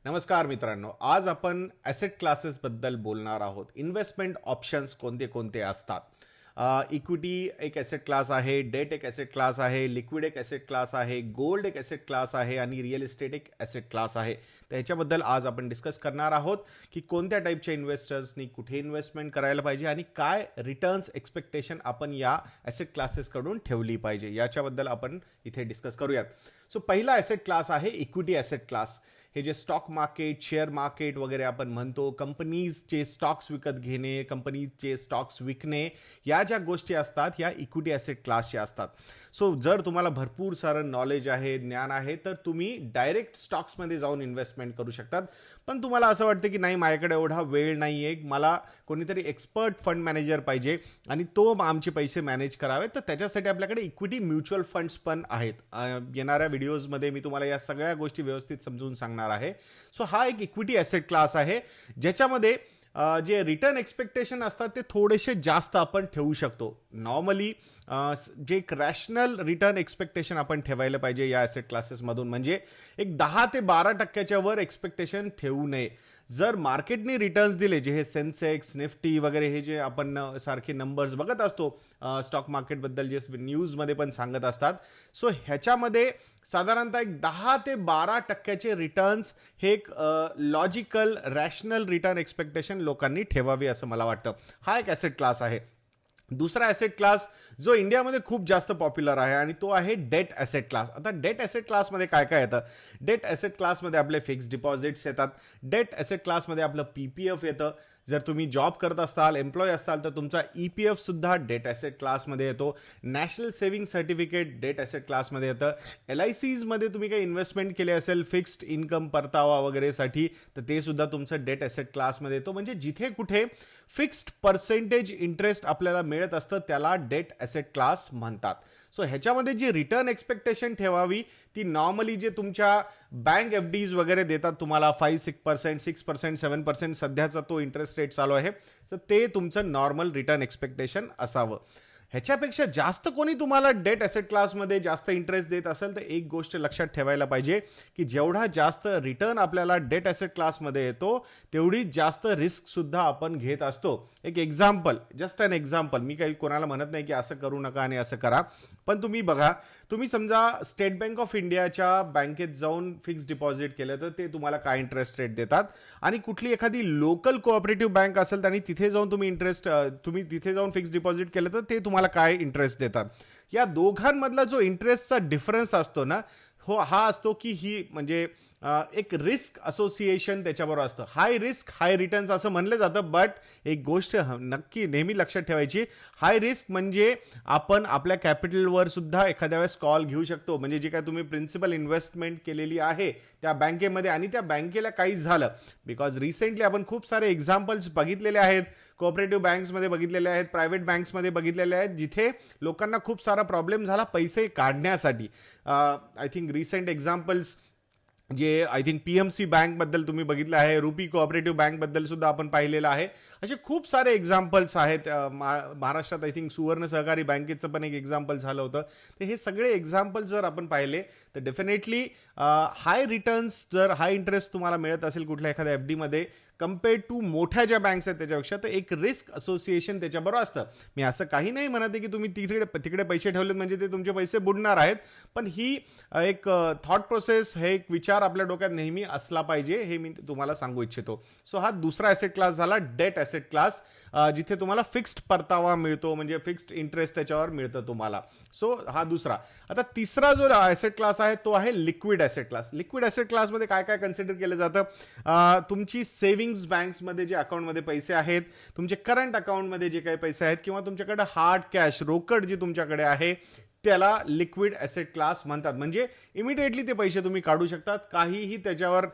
नमस्कार मित्रांनो, आज आपण ॲसेट क्लासेसबद्दल बोलणार आहोत. इन्व्हेस्टमेंट ऑप्शन्स कोणते कोणते असतात. इक्विटी एक ॲसेट क्लास आहे, डेट एक ॲसेट क्लास आहे, लिक्विड एक ॲसेट क्लास आहे, गोल्ड एक ॲसेट क्लास आहे आणि रिअल इस्टेट एक ॲसेट क्लास आहे. तर ह्याच्याबद्दल आज आपण डिस्कस करणार आहोत की कोणत्या टाईपच्या इन्व्हेस्टर्सनी कुठे इन्व्हेस्टमेंट करायला पाहिजे आणि काय रिटर्न्स एक्सपेक्टेशन आपण या ॲसेट क्लासेसकडून ठेवली पाहिजे, याच्याबद्दल आपण इथे डिस्कस करूयात. सो पहिला ॲसेट क्लास आहे इक्विटी ॲसेट क्लास. हे जे स्टॉक मार्केट, शेअर मार्केट वगैरे आपण म्हणतो, कंपनीजचे स्टॉक्स विकत घेणे, कंपनीचे स्टॉक्स विकणे, या ज्या गोष्टी असतात ह्या इक्विटी ॲसेट क्लासच्या असतात. सो जर तुम्हाला भरपूर सारं नॉलेज आहे, ज्ञान आहे, तर तुम्ही डायरेक्ट स्टॉक्समध्ये जाऊन इन्व्हेस्टमेंट करू शकतात. पण तुम्हाला असं वाटतं की नाही, माझ्याकडे एवढा वेळ नाही आहे, मला कोणीतरी एक्सपर्ट फंड मॅनेजर पाहिजे आणि तो आमचे पैसे मॅनेज करावे, तर त्याच्यासाठी आपल्याकडे इक्विटी म्युच्युअल फंड्स पण आहेत. येणाऱ्या व्हिडिओजमध्ये मी तुम्हाला या सगळ्या गोष्टी व्यवस्थित समजून सांगणार आहे. सो हा एक इक्विटी ॲसेट क्लास आहे ज्याच्यामध्ये जे रिटर्न एक्सपेक्टेशन असतात ते थोडेसे जास्त आपण ठेवू शकतो. नॉर्मली जे एक रॅशनल रिटर्न एक्सपेक्टेशन आपण ठेवायला पाहिजे या ॲसेट क्लासेसमधून, म्हणजे एक 10 ते 12% वर एक्सपेक्टेशन ठेवू नये. जर मार्केटने रिटर्न्स दिले, जे हे सेन्सेक्स, निफ्टी वगैरे हे जे आपण सारखे नंबर्स बघत असतो स्टॉक मार्केटबद्दल, जे न्यूजमध्ये पण सांगत असतात, सो ह्याच्यामध्ये साधारणतः एक 10 ते 12% रिटर्न्स हे एक लॉजिकल रॅशनल रिटर्न एक्सपेक्टेशन लोकांनी ठेवावी असं मला वाटतं. हा एक ॲसेट क्लास आहे. दुसरा ॲसेट क्लास जो इंडियामध्ये खूप जास्त पॉप्युलर आहे आणि तो आहे डेट ॲसेट क्लास. आता डेट ॲसेट क्लासमध्ये काय काय येतं? डेट ॲसेट क्लासमध्ये आपले फिक्स डिपॉझिट्स येतात. डेट ॲसेट क्लासमध्ये आपलं PPF येतं. जर तुम्ही जॉब करत असाल, एम्प्लॉय असाल, तर तुमचा EPF सुद्धा डेट ॲसेट क्लासमध्ये येतो. National saving certificate debt asset क्लासमध्ये येतं. LICमध्ये तुम्ही काही इन्व्हेस्टमेंट केले असेल फिक्स्ड इन्कम परतावा वगैरेसाठी, तर ते सुद्धा तुमचं डेट ॲसेट क्लासमध्ये येतो. म्हणजे जिथे कुठे फिक्स्ड पर्सेंटेज इंटरेस्ट आपल्याला मिळत असतं त्याला डेट ॲसेट क्लास म्हणतात. सो ह्याच्यामध्ये जी रिटर्न एक्सपेक्टेशन ठेवावी ती नॉर्मली जे तुमच्या बँक FDs वगैरे देतात तुम्हाला 5-6%, 6%, 7% सध्याचा तो इंटरेस्ट रेट चालू आहे, तर ते तुमचं नॉर्मल रिटर्न एक्सपेक्टेशन असावं. ह्याच्यापेक्षा जास्त कोणी तुम्हाला डेट ॲसेट क्लासमध्ये जास्त इंटरेस्ट देत असेल तर एक गोष्ट लक्षात ठेवायला पाहिजे की जेवढा जास्त रिटर्न आपल्याला डेट ॲसेट क्लासमध्ये येतो तेवढी जास्त रिस्क सुद्धा आपण घेत असतो. एक एक्झाम्पल, जस्ट अन एक्झाम्पल, मी काही कोणाला म्हणत नाही की असं करू नका आणि असं करा, पण तुम्ही बघा, तुम्ही समजा स्टेट बँक ऑफ इंडियाच्या बँकेत जाऊन फिक्स डिपॉझिट केलं तर ते तुम्हाला काय इंटरेस्ट रेट देतात, आणि कुठली एखादी लोकल कोऑपरेटिव्ह बँक असेल आणि तिथे जाऊन तुम्ही तिथे जाऊन फिक्स डिपॉझिट केलं तर ते तुम्हाला काय इंटरेस्ट देतात. या दोघांमधला जो इंटरेस्टचा डिफरन्स असतो ना, हा असतो की ही म्हणजे एक रिस्क असोसिएशन त्याच्याबरोबर असतं. हाय रिस्क हाय रिटर्न्स असं म्हणलं जातं, बट एक गोष्ट नक्की नेहमी लक्षात ठेवायची, हाय रिस्क म्हणजे आपण आपल्या कॅपिटलवर सुद्धा एखाद्या वेळेस कॉल घेऊ शकतो. म्हणजे जे काय तुम्ही प्रिन्सिपल इन्व्हेस्टमेंट केलेली आहे त्या बँकेमध्ये आणि त्या बँकेला काही झालं, बिकॉज रिसेंटली आपण खूप सारे एक्झाम्पल्स बघितलेले आहेत, कोऑपरेटिव्ह बँक्समध्ये बघितलेले आहेत, प्रायव्हेट बँक्समध्ये बघितलेले आहेत, जिथे लोकांना खूप सारा प्रॉब्लेम झाला पैसे काढण्यासाठी. आय थिंक रिसेंट एक्झाम्पल्स जे आय थिंक PMC बँकबद्दल तुम्ही बघितलं आहे, रुपी कोऑपरेटिव्ह बँकबद्दल सुद्धा आपण पाहिलेलं आहे. असे खूप सारे एक्झाम्पल्स आहेत. महाराष्ट्रात आय थिंक सुवर्ण सहकारी बँकेचं पण एक एक्झाम्पल झालं होतं. तर हे सगळे एक्झाम्पल्स जर आपण पाहिले तर डेफिनेटली हाय रिटर्न्स, जर हाय इंटरेस्ट तुम्हाला मिळत असेल कुठल्या एखाद्या FDमध्ये कम्पेअर्ड टू मोठ्या ज्या बँक्स आहेत त्याच्यापेक्षा, तर एक रिस्क असोसिएशन त्याच्याबरोबर असतं. मी असं काही नाही म्हणत आहे की तुम्ही तिकडे पैसे ठेवलेत म्हणजे ते तुमचे पैसे बुडणार आहेत, पण ही एक थॉट प्रोसेस, हे एक विचार आपल्या डोक्यात नेहमी असला पाहिजे, हे मी तुम्हाला सांगू इच्छितो. सो हा दुसरा ॲसेट क्लास झाला डेट ॲसेट क्लास, जिथे तुम्हाला फिक्स्ड परतावा मिळतो, म्हणजे फिक्स्ड इंटरेस्ट त्याच्यावर मिळतं तुम्हाला. सो हा दुसरा. आता तिसरा जो ॲसेट क्लास आहे तो आहे liquid asset class. Liquid asset क्लासमध्ये काय काय कन्सिडर केलं जातं? तुमची सेव्हिंग बँक्समध्ये जे अकाउंटमध्ये पैसे आहेत, तुमचे करंट अकाउंटमध्ये जे काही पैसे आहेत, किंवा तुमच्याकडे हार्ड कॅश रोकड जी तुमच्याकडे आहे, त्याला लिक्विड ॲसेट क्लास म्हणतात. म्हणजे इमिडिएटली ते पैसे तुम्ही काढू शकतात, काहीही त्याच्यावर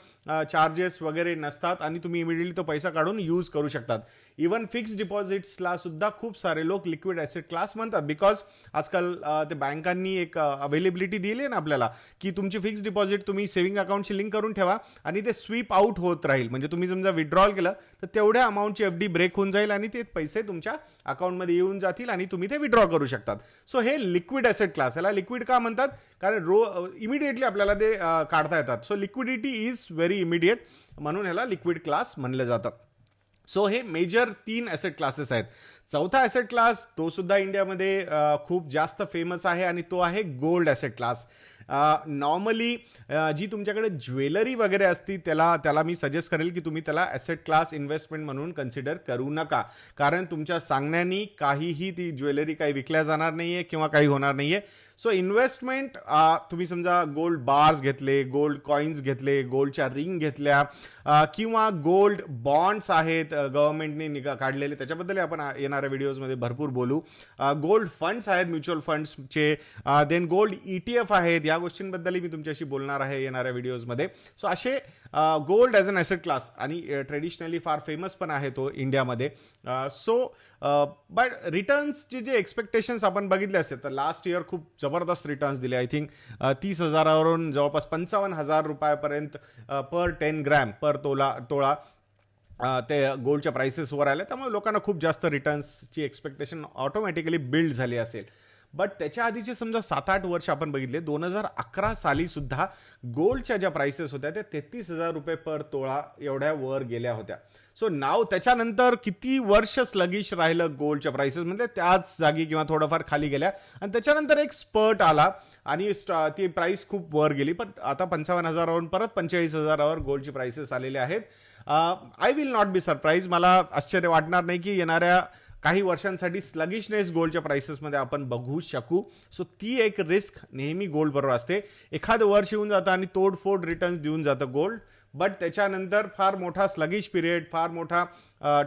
चार्जेस वगैरे नसतात आणि तुम्ही इमिडिएटली तो पैसा काढून यूज करू शकतात. इवन फिक्स डिपॉझिट्सला सुद्धा खूप सारे लोक लिक्विड ॲसेट क्लास म्हणतात, बिकॉज आजकाल ते बँकांनी एक अवेलेबिलिटी दिली आहे ना आपल्याला, की तुमची फिक्स डिपॉझिट तुम्ही सेव्हिंग अकाउंटशी लिंक करून ठेवा आणि ते स्वीप आउट होत राहील. म्हणजे तुम्ही समजा विड्रॉल केलं तर तेवढ्या अमाऊंटची FD ब्रेक होऊन जाईल आणि ते पैसे तुमच्या अकाउंटमध्ये येऊन जातील आणि तुम्ही ते विड्रॉ करू शकतात. सो हे लिक्विड ॲसेट क्लास. याला लिक्विड का म्हणतात? कारण इमिडिएटली आपल्याला ते काढता येतात. So liquidity is very immediate, म्हणून ह्याला लिक्विड क्लास म्हणलं जातं. सो हे मेजर 3 ॲसेट क्लासेस आहेत. चौथा ॲसेट क्लास तो सुद्धा इंडियामध्ये खूप जास्त फेमस आहे आणि तो आहे गोल्ड ॲसेट क्लास. नॉर्मली जी तुमच्याकडे ज्वेलरी वगैरे असती त्याला मी सजेस्ट करेल की तुम्ही त्याला ॲसेट क्लास इन्व्हेस्टमेंट म्हणून कन्सिडर करू नका, कारण तुमच्या सांगण्यानी काहीही ती ज्वेलरी काही विकल्या जाणार नाही आहे किंवा काही होणार नाही आहे. सो इन्व्हेस्टमेंट तुम्ही समजा गोल्ड बार्स घेतले, गोल्ड कॉईन्स घेतले, गोल्डच्या रिंग घेतल्या किंवा गोल्ड बॉन्ड्स आहेत गव्हर्नमेंटने काढलेले, त्याच्याबद्दल आपण येणाऱ्या व्हिडिओजमध्ये भरपूर बोलू. गोल्ड फंड्स आहेत म्युच्युअल फंड्सचे, देन गोल्ड ETF आहेत, या गोष्टींबद्दलही मी तुमच्याशी बोलणार आहे येणाऱ्या व्हिडिओजमध्ये. सो असे gold as an asset class आणि ट्रेडिशनली फार फेमस पण आहे तो इंडियामध्ये. सो बट रिटर्न्सचे जे एक्सपेक्टेशन्स आपण बघितले असते तर लास्ट इयर खूप जबरदस्त रिटर्न्स दिले. आय थिंक 30,000वरून जवळपास 55,000 रुपयापर्यंत पर 10 ग्रॅम पर तोळा ते गोल्डच्या प्राइसेसवर आले. त्यामुळे लोकांना खूप जास्त रिटर्न्सची एक्सपेक्टेशन ऑटोमॅटिकली बिल्ड झाली असेल. बट त्याच्या आधीचे समजा 7-8 वर्ष आपण बघितले, 2011 साली सुद्धा गोल्डच्या ज्या प्राइसेस होत्या त्या 33,000 रुपये पर तोळा एवढ्या वर गेल्या होत्या. सो नाव त्याच्यानंतर किती वर्ष स्लगिश राहिलं गोल्डच्या प्राइसेस, म्हणजे त्याच जागी किंवा थोडंफार खाली गेल्या आणि त्याच्यानंतर एक स्पर्ट आला आणि ती प्राइस खूप वर गेली. पण आता 55,000वरून परत 45,000वर गोल्डची प्राइसेस आलेले आहेत. I will not be surprise, मला आश्चर्य वाटणार नाही की येणाऱ्या काही वर्षांसाठी स्लगिशनेस गोल्डच्या प्राइसेसमध्ये आपण बघू शकू. सो ती एक रिस्क नेहमी गोल्ड बरोबर असते. एखादं वर्ष येऊन जातं आणि तोडफोड रिटर्न्स देऊन जातं गोल्ड, बट त्याच्यानंतर फार मोठा स्लगिश पिरियड, फार मोठा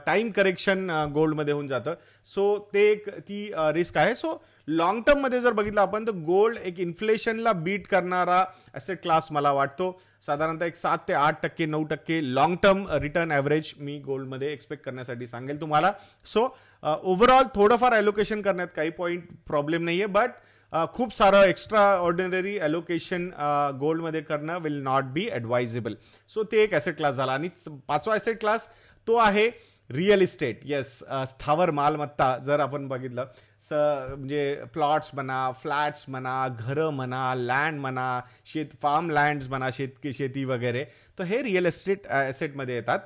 टाईम करेक्शन गोल्डमध्ये होऊन जातं. सो ती रिस्क आहे. सो लॉंग टर्ममध्ये जर बघितलं आपण तर गोल्ड एक इन्फ्लेशनला बीट करणारा ॲसेट क्लास मला वाटतो. साधारणतः एक 7 ते 8%, 9% लॉंग टर्म रिटर्न ॲव्हरेज मी गोल्डमध्ये एक्सपेक्ट करण्यासाठी सांगेल तुम्हाला. सो ओव्हरऑल थोडंफार ॲलोकेशन करण्यात काही प्रॉब्लेम नाही आहे, बट खूप सारं एक्स्ट्रा ऑर्डिनरी ॲलोकेशन गोल्डमध्ये करणं विल नॉट बी ॲडवायझेबल. सो ते एक ॲसेट क्लास झाला. आणि 5वा ॲसेट क्लास तो आहे रिअल इस्टेट. येस, स्थावर मालमत्ता. जर आपण बघितलं म्हणजे प्लॉट्स म्हणा, फ्लॅट्स म्हणा, घरं म्हणा, लँड म्हणा, फार्म लँड्स म्हणा, शेती वगैरे, तर हे रिअल इस्टेट ॲसेटमध्ये येतात.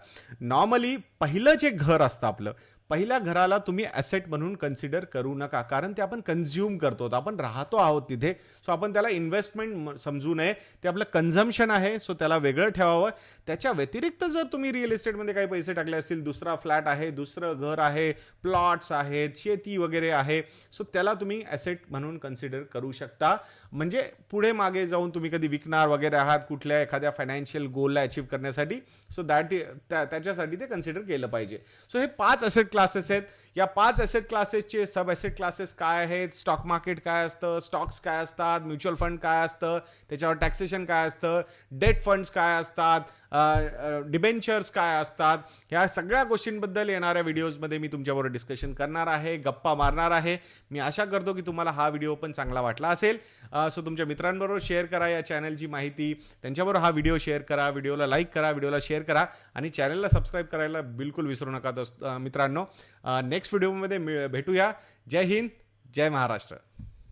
नॉर्मली पहिलं जे घर असतं आपलं, पहिल्या घराला तुम्ही ॲसेट म्हणून कन्सिडर करू नका, कारण ते आपण कन्झ्युम करतो, आपण राहतो आहोत तिथे. सो आपण त्याला इन्व्हेस्टमेंट समजू नये, ते आपलं कन्झम्पशन आहे. सो त्याला वेगळं ठेवावं. त्याच्या व्यतिरिक्त जर तुम्ही रिअल इस्टेटमध्ये काही पैसे टाकले असतील, दुसरा फ्लॅट आहे, दुसरं घर आहे, प्लॉट्स आहेत, शेती वगैरे आहे, सो त्याला तुम्ही ॲसेट म्हणून कन्सिडर करू शकता. म्हणजे पुढे मागे जाऊन तुम्ही कधी विकणार वगैरे आहात कुठल्या एखाद्या फायनान्शियल गोलला अचीव्ह करण्यासाठी, सो त्याच्यासाठी ते कन्सिडर केलं पाहिजे. सो हे 5 ॲसेट क्लासेस आहेत. या 5 ॲसेट क्लासेसचे सब ॲसेट क्लासेस काय आहेत, स्टॉक मार्केट काय असतं, स्टॉक्स काय असतात, म्युच्युअल फंड काय असतं, त्याच्यावर टॅक्सेशन काय असतं, डेट फंड्स काय असतात, डिबेंचर्स काय असतात, ह्या सगळ्या गोष्टींबद्दल येणाऱ्या व्हिडिओजमध्ये मी तुमच्याबरोबर डिस्कशन करणार आहे, गप्पा मारणार आहे. मी आशा करतो की तुम्हाला हा व्हिडिओ पण चांगला वाटला असेल. सो तुमच्या मित्रांबरोबर शेअर करा या चॅनलची माहिती, त्यांच्याबरोबर हा व्हिडिओ शेअर करा, व्हिडिओला लाईक करा, व्हिडिओला शेअर करा आणि चॅनलला सबस्क्राईब करायला बिलकुल विसरू नका मित्रांनो. नेक्स्ट व्हिडिओमध्ये भेटूया. जय हिंद, जय महाराष्ट्र.